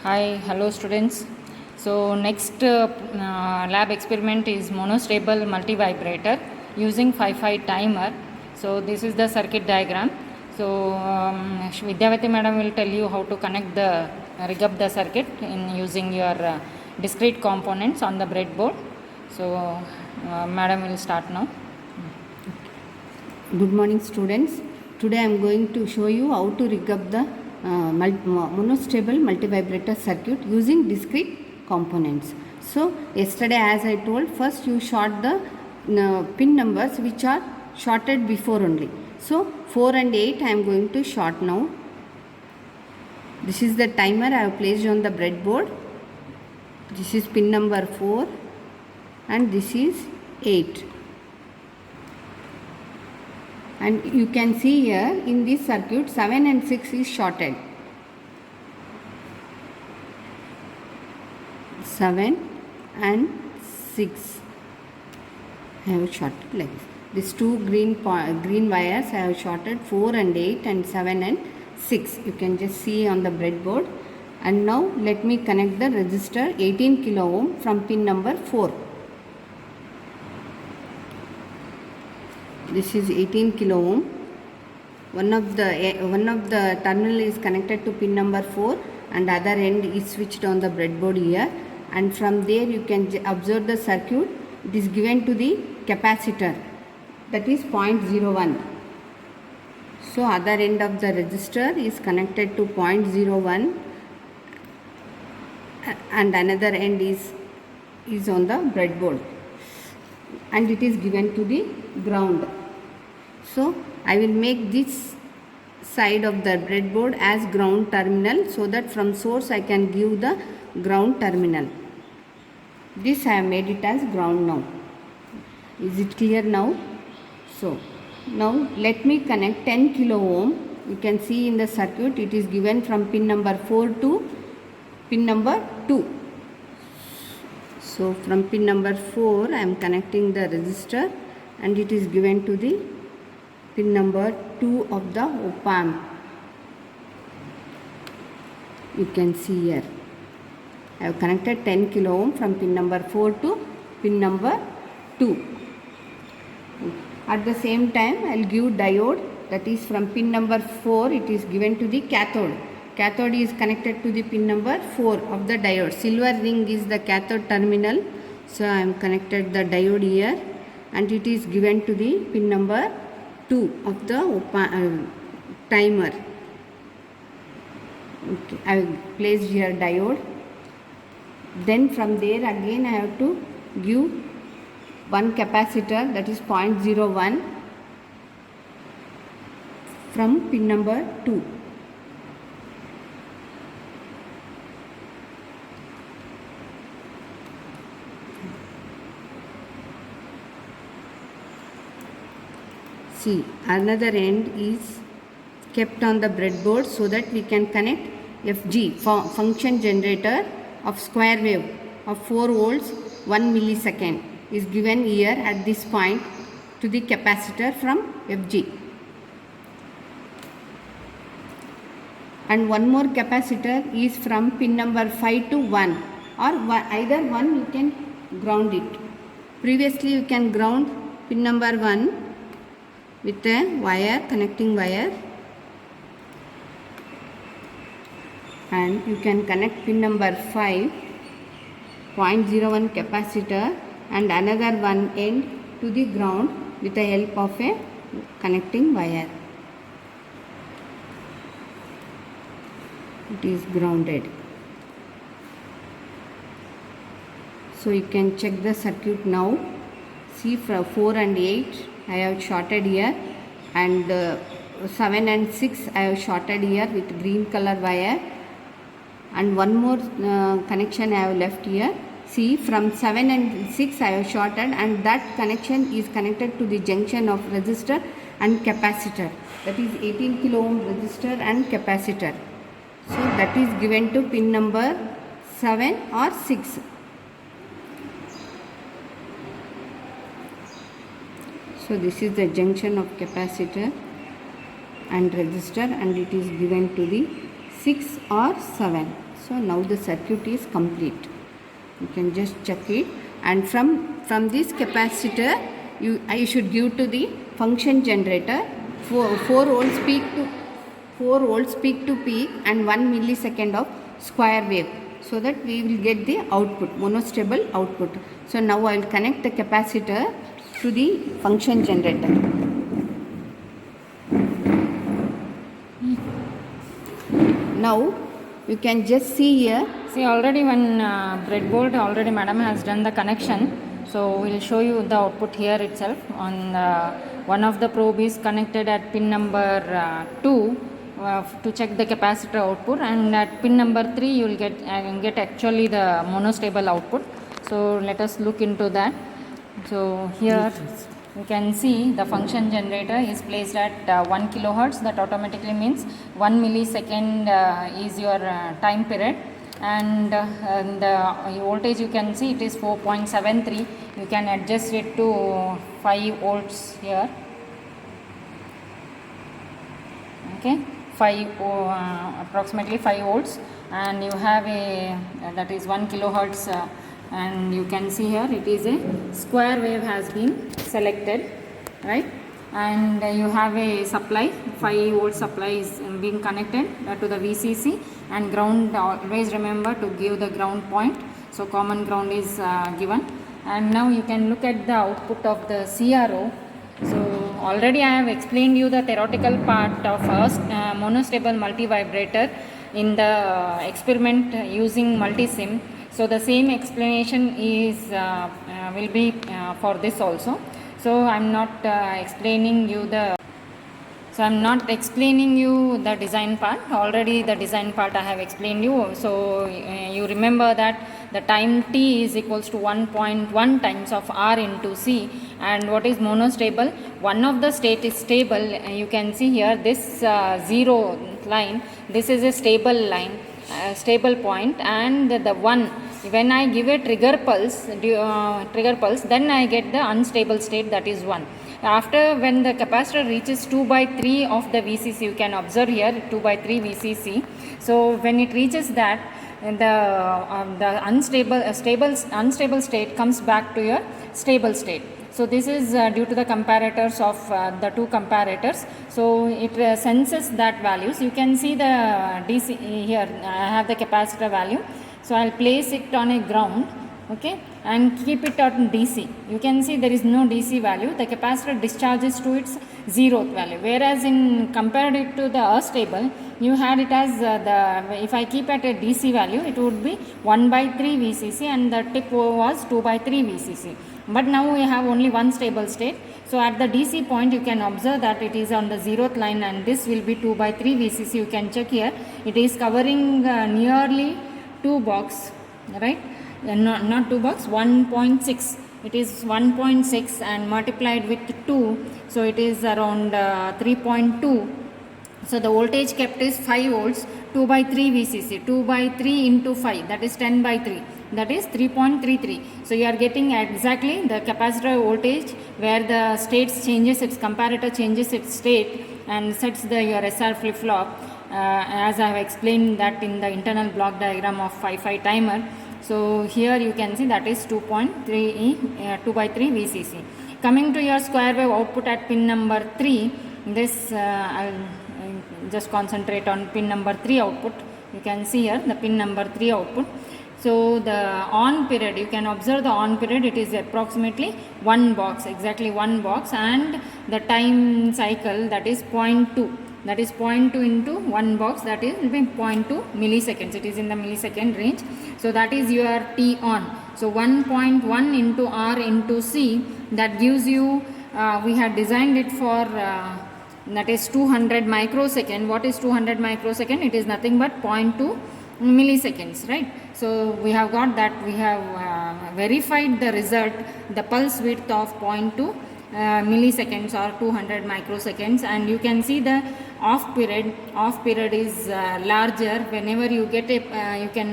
Hi, hello students. So next lab experiment is monostable multivibrator using 5-5 timer. So this is the circuit diagram. So Vidyavati madam will tell you how to connect the rig up the circuit in using your discrete components on the breadboard. So madam will start now. Good morning students. Today I am going to show you how to rig up the monostable multivibrator circuit using discrete components. So yesterday as I told, first you short the pin numbers which are shorted before only. So 4 and 8 I am going to short now. This is the timer I have placed on the breadboard. This is pin number 4 and this is 8. And you can see here in this circuit 7 and 6 is shorted. 7 and 6 I have shorted like this. These two green wires I have shorted 4 and 8 and 7 and 6. You can just see on the breadboard. And now let me connect the resistor 18 kilo ohm from pin number 4. This is 18 kilo ohm. One of the terminal is connected to pin number 4 and other end is switched on the breadboard here. And from there you can observe the circuit. It is given to the capacitor, that is 0.01. So other end of the resistor is connected to 0.01 and another end is on the breadboard and it is given to the ground. So I will make this side of the breadboard as ground terminal so that from source I can give the ground terminal. This I have made it as ground now. Is it clear now? So now let me connect 10 kilo ohm. You can see in the circuit it is given from pin number 4 to pin number 2. So from pin number 4 I am connecting the resistor and it is given to the pin number 2 of the op amp. You can see here. I have connected 10 kilo ohm from pin number 4 to pin number 2. At the same time I will give diode, that is from pin number 4 it is given to the cathode. Cathode is connected to the pin number 4 of the diode. Silver ring is the cathode terminal. So I am connected the diode here and it is given to the pin number 2 of the timer. Okay, I will place here diode. Then from there again I have to give one capacitor, that is 0.01 from pin number 2. See, another end is kept on the breadboard so that we can connect FG, function generator of square wave of 4 volts 1 millisecond is given here at this point to the capacitor from FG. And one more capacitor is from pin number 5 to 1 or either one you can ground it. Previously you can ground pin number 1 with a wire, connecting wire, and you can connect pin number 5, 0.01 capacitor and another one end to the ground with the help of a connecting wire. It is grounded. So you can check the circuit now. See, from 4 and 8 I have shorted here and 7 and 6 I have shorted here with green color wire and one more connection I have left here. See, from 7 and 6 I have shorted and that connection is connected to the junction of resistor and capacitor, that is 18 kilo ohm resistor and capacitor. So that is given to pin number 7 or 6. So this is the junction of capacitor and resistor and it is given to the 6 or 7. So now the circuit is complete. You can just check it, and from this capacitor I should give to the function generator 4 volts peak to peak and 1 millisecond of square wave, so that we will get the output, monostable output. So now I will connect the capacitor to the function generator. Now you can just see here. See, already one breadboard already madam has done the connection, so we'll show you the output here itself. On one of the probe is connected at pin number 2 to check the capacitor output, and at pin number 3 you will get actually the monostable output. So let us look into that. So here you can see the function generator is placed at 1 kilohertz. That automatically means 1 millisecond is your time period, and the voltage you can see it is 4.73. you can adjust it to 5 volts here. Okay, approximately 5 volts, and you have a that is 1 kilohertz, and you can see here it is a square wave has been selected, right? And you have a supply, 5 volt supply is being connected to the VCC, and ground, always remember to give the ground point, so common ground is given. And now you can look at the output of the CRO. So already I have explained you the theoretical part of monostable multivibrator in the experiment using multisim. So the same explanation is will be for this also. So I'm not explaining you the design part. Already the design part I have explained you. So you remember that the time t is equals to 1.1 times of R into C. And what is monostable? One of the state is stable. You can see here this 0 line, this is a stable line, stable point, and the one, when I give a trigger pulse, then I get the unstable state, that is 1. After, when the capacitor reaches 2/3 of the VCC, you can observe here 2/3 VCC. So when it reaches that, the unstable state comes back to your stable state. So this is due to the comparators of the two comparators. So it senses that values. You can see the DC here. I have the capacitor value. So I'll place it on a ground, okay, and keep it on DC. You can see there is no DC value. The capacitor discharges to its 0th value. Whereas in compared it to the stable, you had it as if I keep at a DC value, it would be 1/3 VCC, and the tip was 2/3 VCC. But now we have only one stable state. So at the DC point, you can observe that it is on the 0th line, and this will be 2/3 VCC. You can check here. It is covering nearly 2 box, right? Not 2 box, 1.6. It is 1.6 and multiplied with 2. So it is around 3.2. So the voltage kept is 5 volts, 2/3 VCC, 2/3 into 5, that is 10/3, that is 3.33. So you are getting exactly the capacitor voltage where the states changes, its comparator changes its state and sets your SR flip-flop, as I have explained that in the internal block diagram of 5/5 timer. So here you can see that is 2/3 VCC. Coming to your square wave output at pin number 3, this I'll just concentrate on pin number 3 output. You can see here the pin number 3 output. So the on period, you can observe the on period, it is approximately 1 box, exactly 1 box, and the time cycle, that is 0.2. That is 0.2 into 1 box, that is will be 0.2 milliseconds. It is in the millisecond range. So that is your T on. So 1.1 into R into C, that gives you, we had designed it for that is 200 microsecond. What is 200 microsecond? It is nothing but 0.2 milliseconds, right? So we have got that, we have verified the result, the pulse width of 0.2 milliseconds or 200 microseconds, and you can see the off period is larger. Whenever you get a you can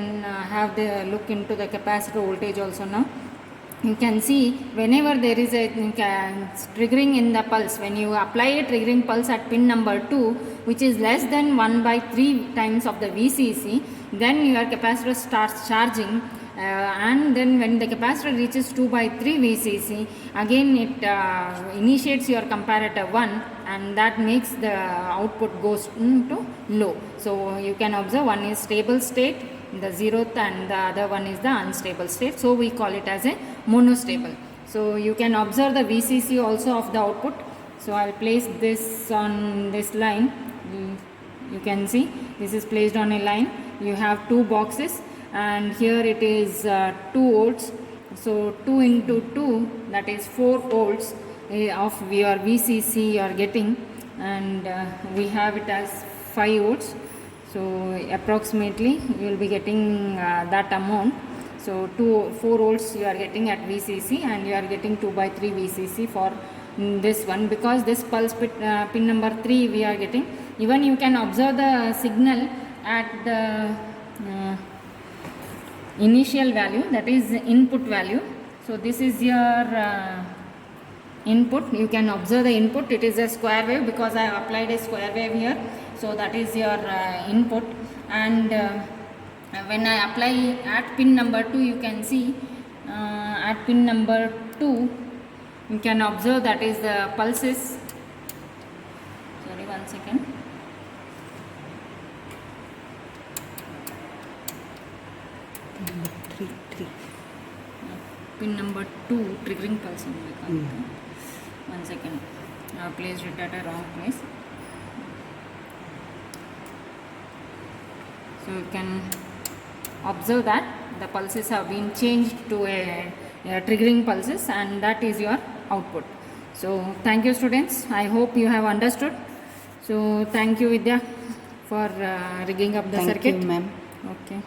have the look into the capacitor voltage also. Now you can see whenever there is a triggering in the pulse, when you apply a triggering pulse at pin number 2, which is less than 1/3 times of the VCC, then your capacitor starts charging, and then when the capacitor reaches 2/3 VCC, again it initiates your comparator 1, and that makes the output goes into low. So you can observe one is stable state, the 0th, and the other one is the unstable state. So we call it as a monostable. So you can observe the VCC also of the output. So I will place this on this line. You can see this is placed on a line. You have two boxes, and here it is 2 volts. So 2 into 2, that is 4 volts of your VCC you are getting, and we have it as 5 volts. So approximately you will be getting that amount. So 4 volts you are getting at VCC, and you are getting 2/3 VCC for this one, because this pulse pin number 3 we are getting. Even you can observe the signal at the initial value, that is input value. So this is your input. You can observe the input. It is a square wave because I have applied a square wave here. So that is your input, and when I apply at pin number 2, you can see at pin number 2 you can observe that is the pulses. Sorry, 1 second. Pin number 2 triggering pulse. 1 second. I have placed it at a wrong place. So you can observe that the pulses have been changed to a triggering pulses, and that is your output. So thank you, students. I hope you have understood. So thank you, Vidya, for rigging up the Thank circuit. you, ma'am. Okay.